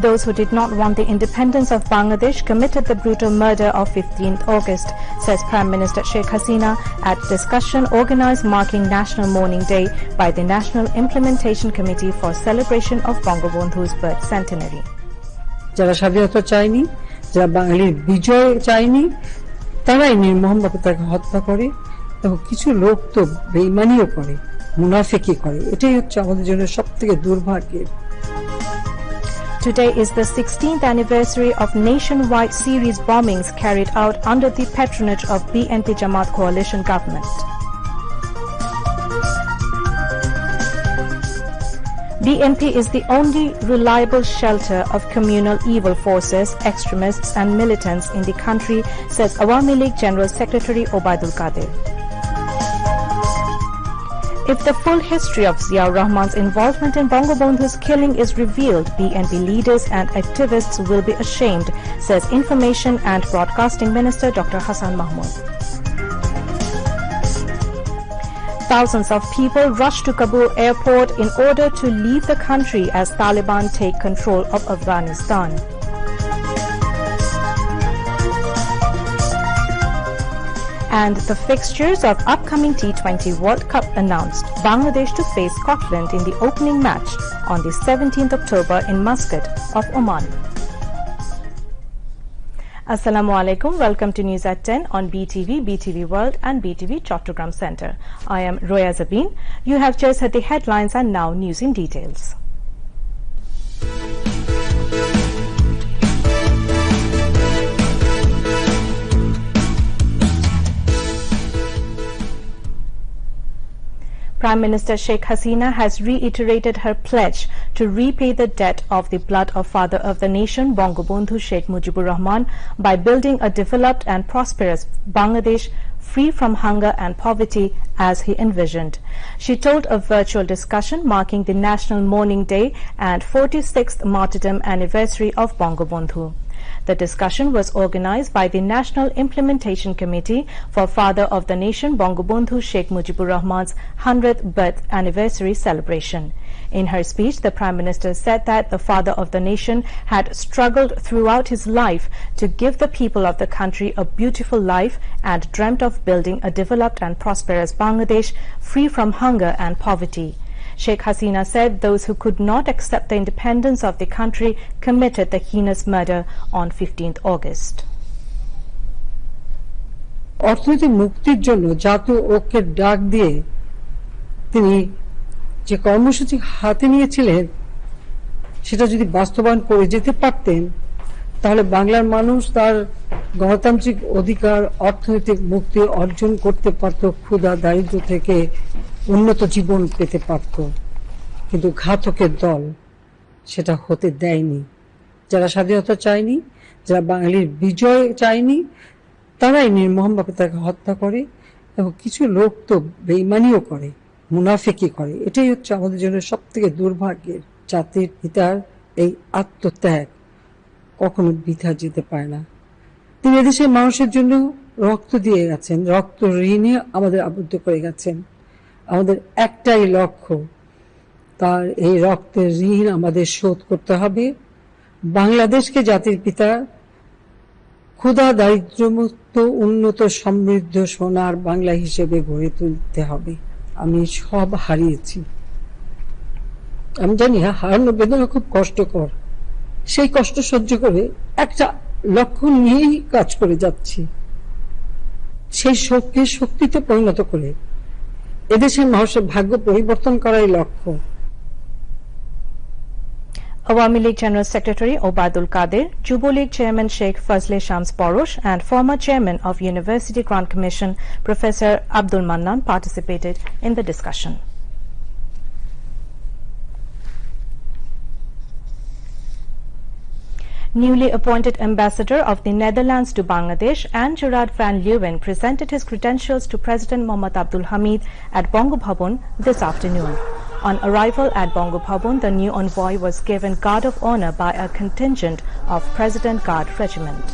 those who did not want the independence of Bangladesh committed the brutal murder of 15th August, says Prime Minister Sheikh Hasina at discussion organized marking National Mourning Day by the National Implementation Committee for Celebration of Bangabandhu's birth centenary. যারা স্বাধীনতা চায়নি, যারা বাঙালির বিজয় চায়নি, তারাই নির্মমভাবে তাকে হত্যা করে এবং কিছু লোক তো বেঈমানিও করে, মুনাফিকি করে। এটাই হচ্ছে আমাদের জন্য সবথেকে দুর্ভাগ্যের। Today is the 16th anniversary of nationwide series bombings carried out under the patronage of BNP Jamaat coalition government. BNP is the only reliable shelter of communal evil forces, extremists and militants in the country, says Awami League General Secretary Obaidul Qadir. If the full history of Ziaur Rahman's involvement in Bangabandhu's killing is revealed, BNP leaders and activists will be ashamed, says Information and Broadcasting Minister Dr. Hassan Mahmood. Thousands of people rushed to Kabul airport in order to leave the country as Taliban take control of Afghanistan. And the fixtures of upcoming T20 World Cup announced. Bangladesh to face Scotland in the opening match on the 17th October in Muscat of Oman. Assalamu alaikum. Welcome to News at 10 on BTV, BTV World and BTV Chattogram Center. I am Roya Zabin. You have just heard the headlines and now news in details. Prime Minister Sheikh Hasina has reiterated her pledge to repay the debt of the blood of father of the nation, Bangabandhu Sheikh Mujibur Rahman, by building a developed and prosperous Bangladesh free from hunger and poverty as he envisioned. She told a virtual discussion marking the National Mourning Day and 46th martyrdom anniversary of Bangabandhu. The discussion was organized by the National Implementation Committee for Father of the Nation Bangabandhu Sheikh Mujibur Rahman's 100th birth anniversary celebration. In her speech, the Prime Minister said that the Father of the Nation had struggled throughout his life to give the people of the country a beautiful life and dreamt of building a developed and prosperous Bangladesh free from hunger and poverty. Sheikh Hasina said those who could not accept the independence of the country committed the heinous murder on 15th August. অর্থনৈতিক মুক্তির জন্য জাতীয় ঐক্যের ডাক দিয়ে তিনি যে কর্মসূচি হাতে নিয়েছিলেন সেটা যদি বাস্তবায়ন করে যেতে পারতেন তাহলে বাংলার মানুষ তার গণতান্ত্রিক অধিকার, অর্থনৈতিক মুক্তি অর্জন করতে পারত, ক্ষুধা দারিদ্র্য থেকে উন্নত জীবন পেতে পারত। কিন্তু ঘাতকের দল সেটা হতে দেয়নি। যারা স্বাধীনতা চায়নি, যারা বাঙালির বিজয় চায়নি, তারাই নির্মমভাবে তাকে হত্যা করে এবং কিছু লোক তো বেঈমানিও করে, মুনাফিকি করে। এটাই হচ্ছে আমাদের জন্য সবথেকে দুর্ভাগ্যের। জাতির পিতার এই আত্মত্যাগ কখনো বৃথা যেতে পারে না। তিনি এদেশের মানুষের জন্য রক্ত দিয়ে গেছেন, রক্ত ঋণে আমাদের আবদ্ধ করে গেছেন। আমাদের একটাই লক্ষ্য, তার এই রক্তের ঋণ আমাদের শোধ করতে হবে। বাংলাদেশকে জাতির পিতা ক্ষুধা দারিদ্র্যমুক্ত উন্নত সমৃদ্ধ সোনার বাংলা হিসেবে গড়ে তুলতে হবে। আমি সব হারিয়েছি, আমি জানি হারানো বেদনা খুব কষ্টকর। সেই কষ্ট সহ্য করে একটা লক্ষ্য নিয়েই কাজ করে যাচ্ছি, সেই শোককে শক্তিতে পরিণত করে এদেশের মানুষের ভাগ্য পরিবর্তন করাই লক্ষ্য। Awami League General Secretary Obaidul Qadir, Jubo League Chairman Sheikh Fazle Shams Porosh and former Chairman of University Grant Commission Professor Abdul Mannan participated in the discussion. Newly appointed ambassador of the Netherlands to Bangladesh, Gerard van Leeuwen, presented his credentials to President Mohammad Abdul Hamid at Bongo Bhavan this afternoon. On arrival at Bongo Bhavan, the new envoy was given Guard of Honor by a contingent of President Guard Regiment.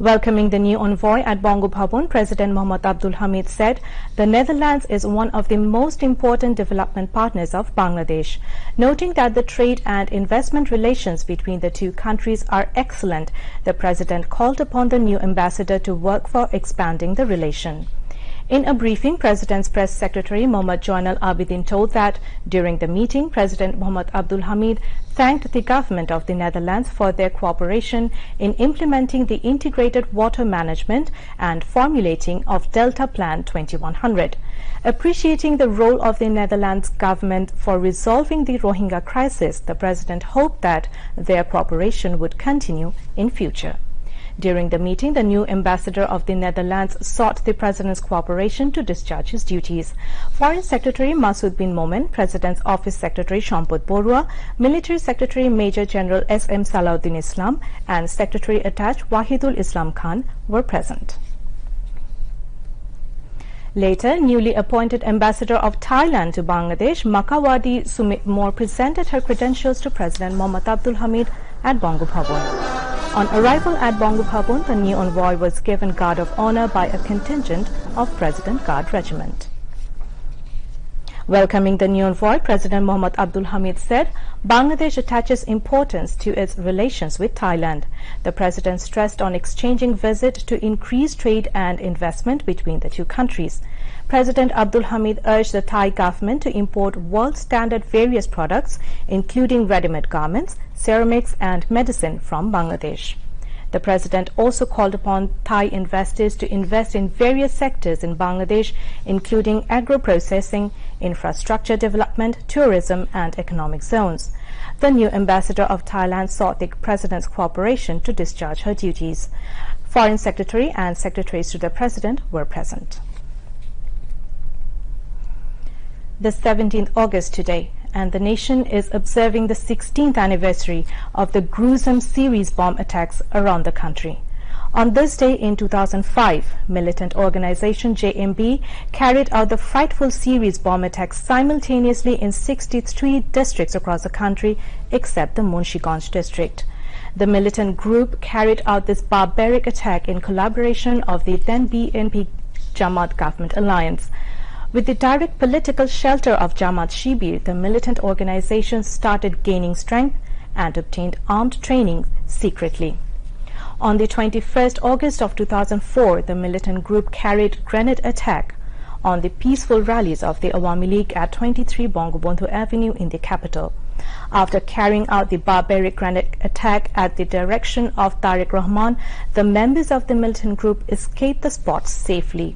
Welcoming the new envoy at Bongo Bhavan, President Mohammad Abdul Hamid said the Netherlands is one of the most important development partners of Bangladesh, noting that the trade and investment relations between the two countries are excellent. The President called upon the new ambassador to work for expanding the relation. In a briefing, President's Press Secretary Mohammad Joinal Abidin told that during the meeting, President Mohammad Abdul Hamid thanked the government of the Netherlands for their cooperation in implementing the integrated water management and formulating of Delta Plan 2100. Appreciating the role of the Netherlands government for resolving the Rohingya crisis, the President hoped that their cooperation would continue in future. During the meeting, the new ambassador of the Netherlands sought the President's cooperation to discharge his duties. Foreign Secretary Masood bin Momen, President's Office Secretary Shamput Borua, Military Secretary Major General S.M. Salahuddin Islam, and Secretary Attached Wahidul Islam Khan were present. Later, newly appointed Ambassador of Thailand to Bangladesh, Makawati Sumitmore, presented her credentials to President Mohammad Abdul Hamid at Bongo Bhavan. On arrival at Bongo Bhavan, the new envoy was given Guard of Honor by a contingent of President Guard Regiment. Welcoming the new envoy, President Mohammad Abdul Hamid said Bangladesh attaches importance to its relations with Thailand. The President stressed on exchanging visits to increase trade and investment between the two countries. President Abdul Hamid urged the Thai government to import world-standard various products, including ready-made garments, ceramics and medicine from Bangladesh. The President also called upon Thai investors to invest in various sectors in Bangladesh, including agro-processing, infrastructure development, tourism and economic zones. The new ambassador of Thailand sought the President's cooperation to discharge her duties. Foreign Secretary and secretaries to the President were present. The 17th August today, and the nation is observing the 16th anniversary of the gruesome series bomb attacks around the country. On this day in 2005, militant organization JMB carried out the frightful series bomb attacks simultaneously in 63 districts across the country except the Munshiganj district. The militant group carried out this barbaric attack in collaboration of the then BNP Jamaat government alliance. With the direct political shelter of Jamaat Shibir, the militant organization started gaining strength and obtained armed training secretly. On the 21st August of 2004, the militant group carried grenade attack on the peaceful rallies of the Awami League at 23 Bangabandhu Avenue in the capital. After carrying out the barbaric grenade attack at the direction of Tariq Rahman, the members of the militant group escaped the spot safely.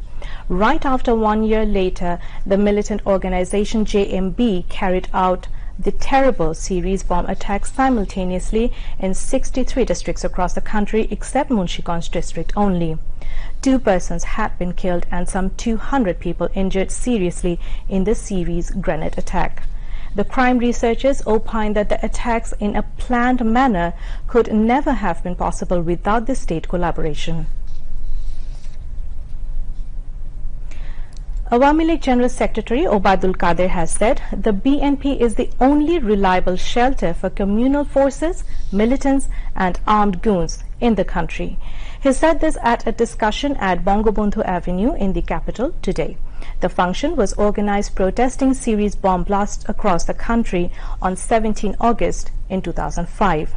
Right after 1 year later, the militant organization JMB carried out the terrible series bomb attacks simultaneously in 63 districts across the country except Munshiganj district only. 2 persons had been killed and some 200 people injured seriously in the series grenade attack. The crime researchers opined that the attacks in a planned manner could never have been possible without the state collaboration. Awami League General Secretary Obaidul Qadir has said the BNP is the only reliable shelter for communal forces, militants and armed goons in the country. He said this at a discussion at Bangabandhu Avenue in the capital today. The function was organized protesting series bomb blasts across the country on 17 August in 2005.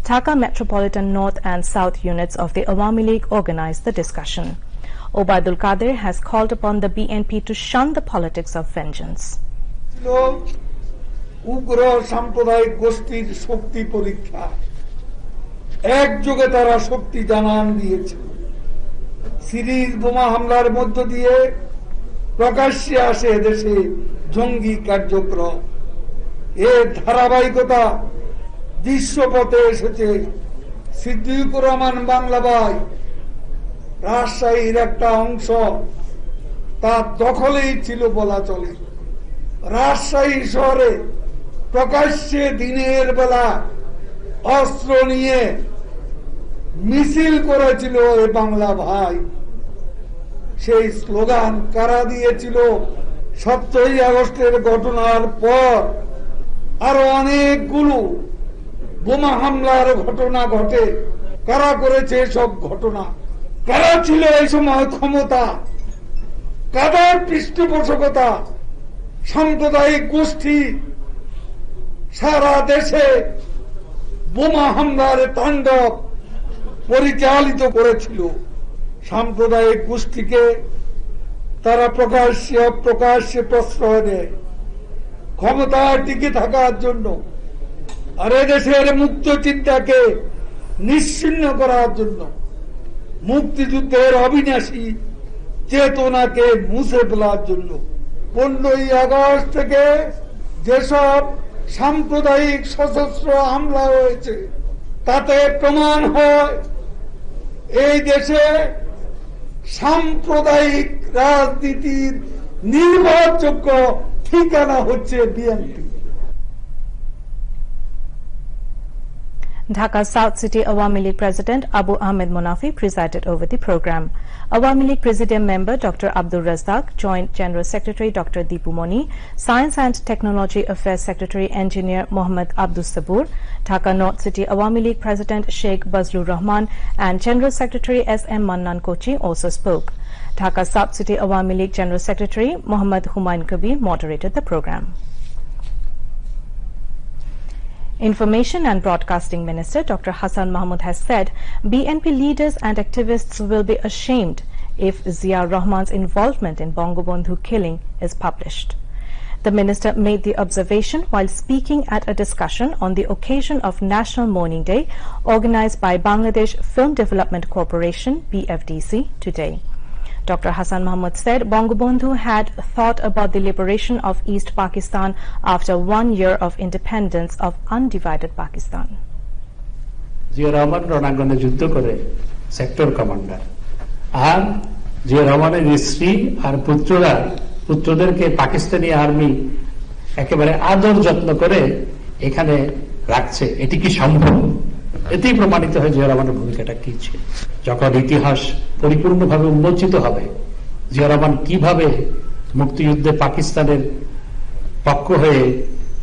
Dhaka Metropolitan North and South units of the Awami League organized the discussion. Obaidul Qadir has called upon the BNP to shun the politics of vengeance. উগ্র সাম্প্রদায়িক গোষ্ঠীর শক্তি পরীক্ষা একযোগে তারা শক্তি জানান দিয়েছে। Series বোমা হামলার মধ্য দিয়ে প্রকাশ্যে আসে দেশে জঙ্গি কার্যক্রম। এর ধারাবাহিকতা দৃশ্যপথে এসেছে। সিদ্দিকুর রহমান বাংলা ভাই রাজশাহীর একটা অংশ তার দখলেই ছিল বলা চলে। রাজশাহী শহরে প্রকাশ্যে দিনের বেলা অস্ত্র নিয়ে মিছিল করেছিল এ বাংলা ভাই। সেই স্লোগান কারা দিয়েছিল? 17 আগস্টের ঘটনার পর আরো অনেকগুলো বোমা হামলার ঘটনা ঘটে। কারা করেছে এসব ঘটনা, কারা ছিল এই সময় ক্ষমতা, কাদের পৃষ্ঠপোষকতা, সাম্প্রদায়িক গোষ্ঠী সারা দেশে বোমা হামলার তাণ্ডব পরিচালিত করেছিল। সাম্প্রদায়িক গোষ্ঠীকে তারা প্রকাশ্যে প্রশ্রয় দেয় ক্ষমতায় টিকে থাকার জন্য, আর এদেশের মুক্ত চিন্তাকে নিশ্চিহ্ন করার জন্য, মুক্তিযুদ্ধের অবিনাশী চেতনাকে মুছে ফেলার জন্য। 15ই আগস্ট থেকে যেসব সাম্প্রদায়িক সশস্ত্র হামলা হয়েছে তাতে প্রমাণ হয় এই দেশে সাম্প্রদায়িক রাজনীতির নির্ভরযোগ্য ঠিকানা হচ্ছে BNP. Dhaka South City Awami League President Abu Ahmed Munafi presided over the program. Awami League Presidium member Dr. Abdul Razak, Joint General Secretary Dr. Deepu Moni, Science and Technology Affairs Secretary Engineer Mohammad Abdus Sabur, Dhaka North City Awami League President Sheikh Bazlur Rahman and General Secretary S.M. Mannan Kochi also spoke. Dhaka South City Awami League General Secretary Muhammad Humayun Kabir moderated the program. Information and Broadcasting Minister Dr. Hassan Mahmud has said BNP leaders and activists will be ashamed if Zia Rahman's involvement in Bangabandhu killing is published. The minister made the observation while speaking at a discussion on the occasion of National Mourning Day organized by Bangladesh Film Development Corporation (BFDC) today. Dr. Hassan Mahmud said Bangabandhu had thought about the liberation of East Pakistan after 1 year of independence of undivided Pakistan. Zia Rahman রণাঙ্গনে যুদ্ধ করে sector commander, আর জিয়া রহমানের স্ত্রী আর পুত্রদেরকে Pakistani army একেবারে আদর যত্ন করে এখানে রাখছে। এটি কি সম্ভব? এতেই প্রমাণিত হয় জিয়া রহমানের ভূমিকাটা কি ছিল। যখন ইতিহাস পরিপূর্ণভাবে উন্মোচিত হবে জিয়া রহমান কিভাবে মুক্তিযুদ্ধে পাকিস্তানের পক্ষ হয়ে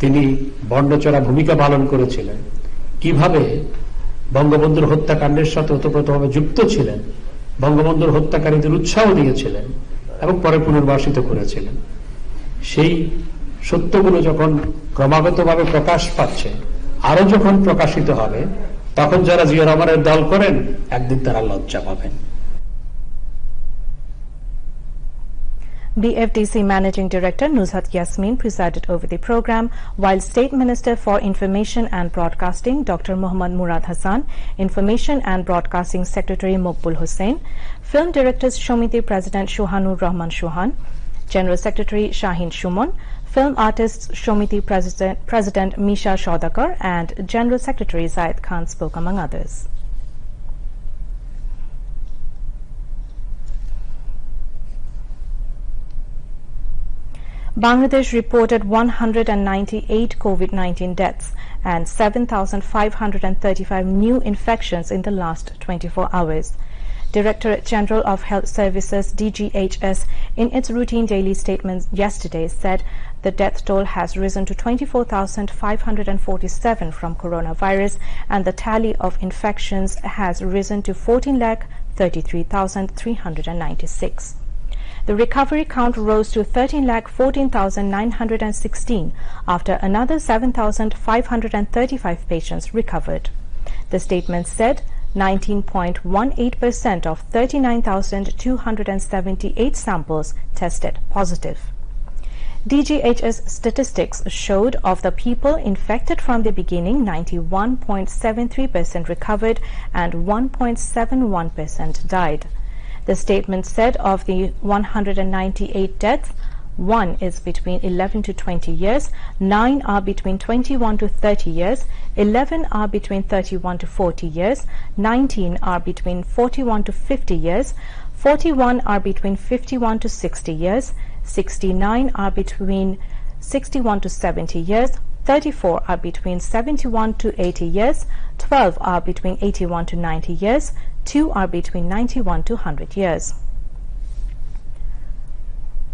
তিনি বর্ণচড়া ভূমিকা পালন করেছিলেন, কিভাবে বঙ্গবন্ধুর হত্যাকাণ্ডের সাথে ওতপ্রোতভাবে যুক্ত ছিলেন, বঙ্গবন্ধুর হত্যাকারীদের উৎসাহ দিয়েছিলেন এবং পরে পুনর্বাসিত করেছিলেন, সেই সত্যগুলো যখন ক্রমাগতভাবে প্রকাশ পাচ্ছে, আরো যখন প্রকাশিত হবে, তখন যারা জিয়া রহমানের দল করেন একদিন তারা লজ্জা পাবেন। BFDC Managing Director Nuzhat Yasmin presided over the program, while State Minister for Information and Broadcasting Dr. Muhammad Murad Hassan, Information and Broadcasting Secretary Mokbul Hussain, Film Directors Shomiti President Shohanur Rahman Shohan, General Secretary Shahin Shumon, Film Artists Shomiti President Misha Shodakar and General Secretary Zaid Khan spoke among others. Bangladesh reported 198 COVID-19 deaths and 7,535 new infections in the last 24 hours. Directorate General of Health Services DGHS in its routine daily statement yesterday said the death toll has risen to 24,547 from coronavirus and the tally of infections has risen to 14,33,396. The recovery count rose to 13,14,916 after another 7,535 patients recovered. The statement said 19.18% of 39,278 samples tested positive. DGHS statistics showed of the people infected from the beginning, 91.73% recovered and 1.71% died. The statement said of the 198 deaths, 1 is between 11 to 20 years, 9 are between 21 to 30 years, 11 are between 31 to 40 years, 19 are between 41 to 50 years, 41 are between 51 to 60 years, 69 are between 61 to 70 years, 34 are between 71 to 80 years, 12 are between 81 to 90 years, 2 are between 91 to 100 years.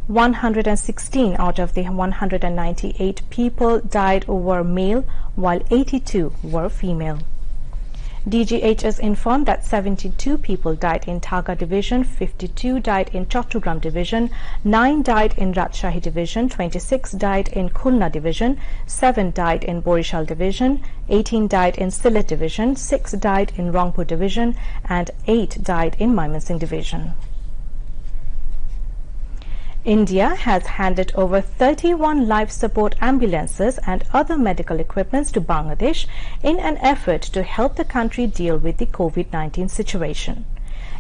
116 out of the 198 people died were male, while 82 were female. DGHS informed that 72 people died in Dhaka Division, 52 died in Chattogram Division, 9 died in Rajshahi Division, 26 died in Khulna Division, 7 died in Borishal Division, 18 died in Sylhet Division, 6 died in Rangpur Division, and 8 died in Mymensingh Division. India has handed over 31 life support ambulances and other medical equipments to Bangladesh in an effort to help the country deal with the COVID-19 situation.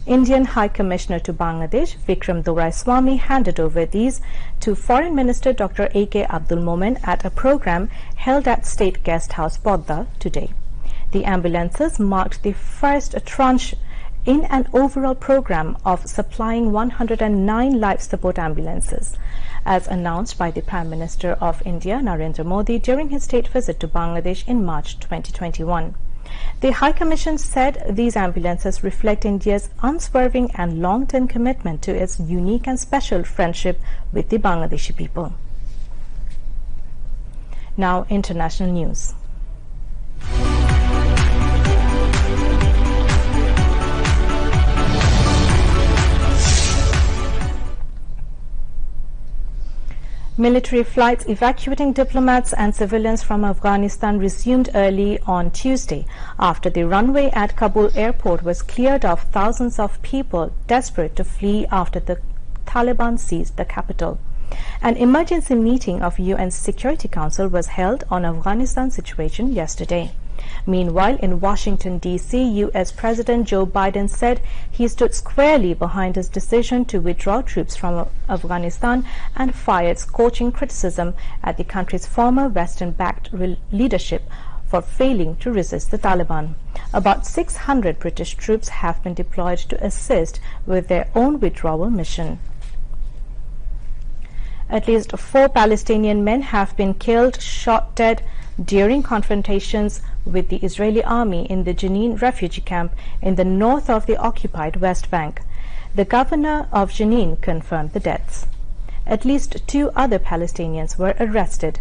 Indian High Commissioner to Bangladesh, Vikram Doraiswamy, handed over these to Foreign Minister Dr. A.K. Abdul Momen at a program held at State Guest House, Podda, today. The ambulances marked the first tranche in an overall program of supplying 109 life support ambulances, as announced by the Prime Minister of India, Narendra Modi, during his state visit to Bangladesh in March 2021. The High Commission said these ambulances reflect India's unswerving and long-term commitment to its unique and special friendship with the Bangladeshi people. Now, international news. Military flights evacuating diplomats and civilians from Afghanistan resumed early on Tuesday after the runway at Kabul airport was cleared of thousands of people desperate to flee after the Taliban seized the capital. An emergency meeting of UN Security Council was held on Afghanistan situation yesterday. Meanwhile, in Washington, D.C., U.S. President Joe Biden said he stood squarely behind his decision to withdraw troops from Afghanistan and fired scorching criticism at the country's former Western-backed leadership for failing to resist the Taliban. About 600 British troops have been deployed to assist with their own withdrawal mission. At least 4 Palestinian men have been killed, shot dead during confrontations with the Israeli army in the Jenin refugee camp in the north of the occupied West Bank. The governor of Jenin confirmed the deaths. At least 2 other Palestinians were arrested.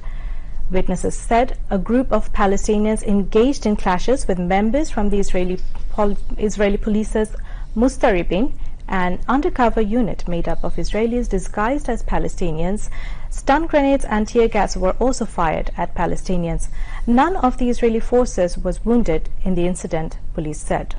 Witnesses said a group of Palestinians engaged in clashes with members from the Israeli police's Mustaribin, an undercover unit made up of Israelis disguised as Palestinians. Stun grenades and tear gas were also fired at Palestinians. None of the Israeli forces was wounded in the incident, police said.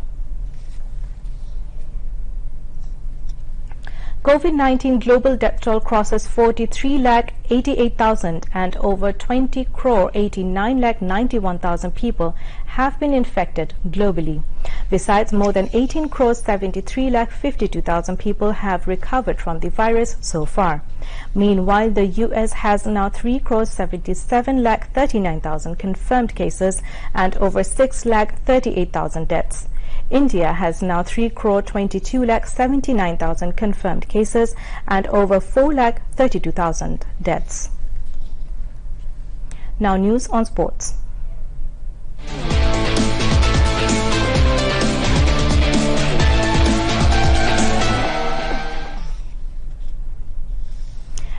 COVID-19 global death toll crosses 43,88,000 and over 20,89,91,000 people have been infected globally. Besides, more than 18,73,52,000 people have recovered from the virus so far. Meanwhile, the U.S. has now 3,77,39,000 confirmed cases and over 6,38,000 deaths. India has now 3,22,79,000 confirmed cases and over 4,32,000 deaths. Now news on sports.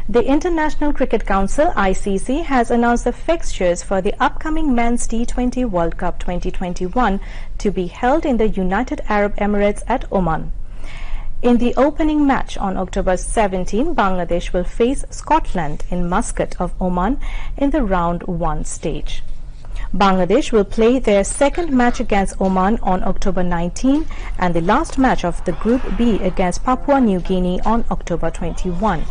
The International Cricket Council, ICC, has announced the fixtures for the upcoming Men's T20 World Cup 2021 to be held in the United Arab Emirates at Oman. In the opening match on October 17, Bangladesh will face Scotland in Muscat of Oman in the Round 1 stage. Bangladesh will play their second match against Oman on October 19 and the last match of the Group B against Papua New Guinea on October 21.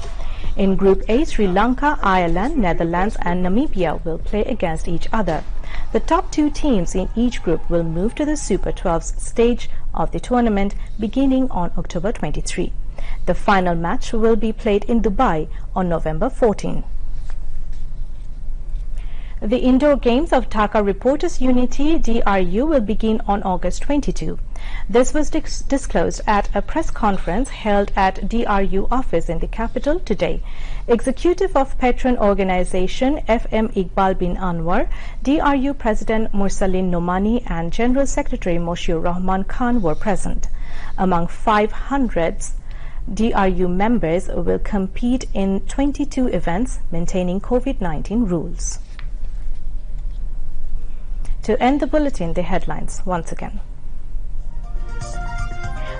In Group A, Sri Lanka, Ireland, Netherlands and Namibia will play against each other. The top 2 teams in each group will move to the Super 12 stage of the tournament beginning on October 23. The final match will be played in Dubai on November 14. The indoor games of Dhaka Reporters Unity DRU will begin on August 22. This was disclosed at a press conference held at DRU office in the capital today. Executive of patron organization FM Iqbal bin Anwar, DRU President Mursalin Nomani and General Secretary Moshiur Rahman Khan were present. Among 500 DRU members will compete in 22 events maintaining COVID-19 rules. To end the bulletin, the headlines once again.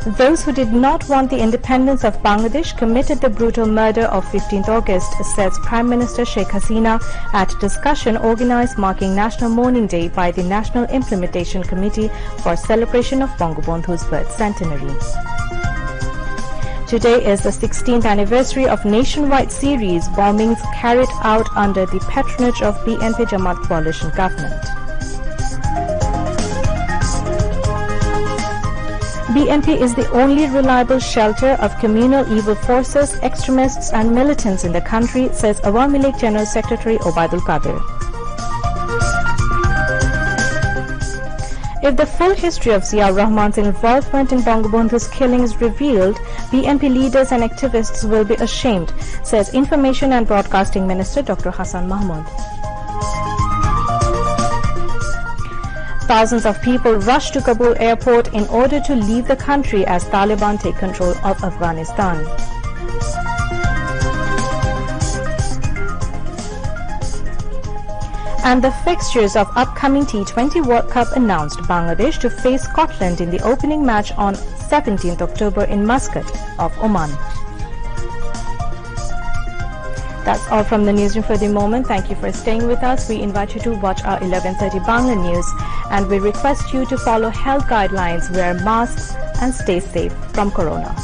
Those who did not want the independence of Bangladesh committed the brutal murder of 15th August, says Prime Minister Sheikh Hasina at a discussion organized marking National Mourning Day by the National Implementation Committee for celebration of Bangabandhu's birth centenary. Today is the 16th anniversary of nationwide series bombings carried out under the patronage of BNP Jamaat coalition government. BNP is the only reliable shelter of communal evil forces, extremists and militants in the country, says Awami League General Secretary Obaidul Qadir. If the full history of Ziaur Rahman's involvement in Bangabandhu's killing is revealed, BNP leaders and activists will be ashamed, says Information and Broadcasting Minister Dr. Hassan Mahmood. Thousands of people rushed to Kabul airport in order to leave the country as Taliban take control of Afghanistan. And the fixtures of upcoming T20 World Cup announced: Bangladesh to face Scotland in the opening match on 17th October in Muscat of Oman. That's all from the newsroom for the moment. Thank you for staying with us. We invite you to watch our 11:30 Bangla news, and we request you to follow health guidelines, wear masks and stay safe from corona.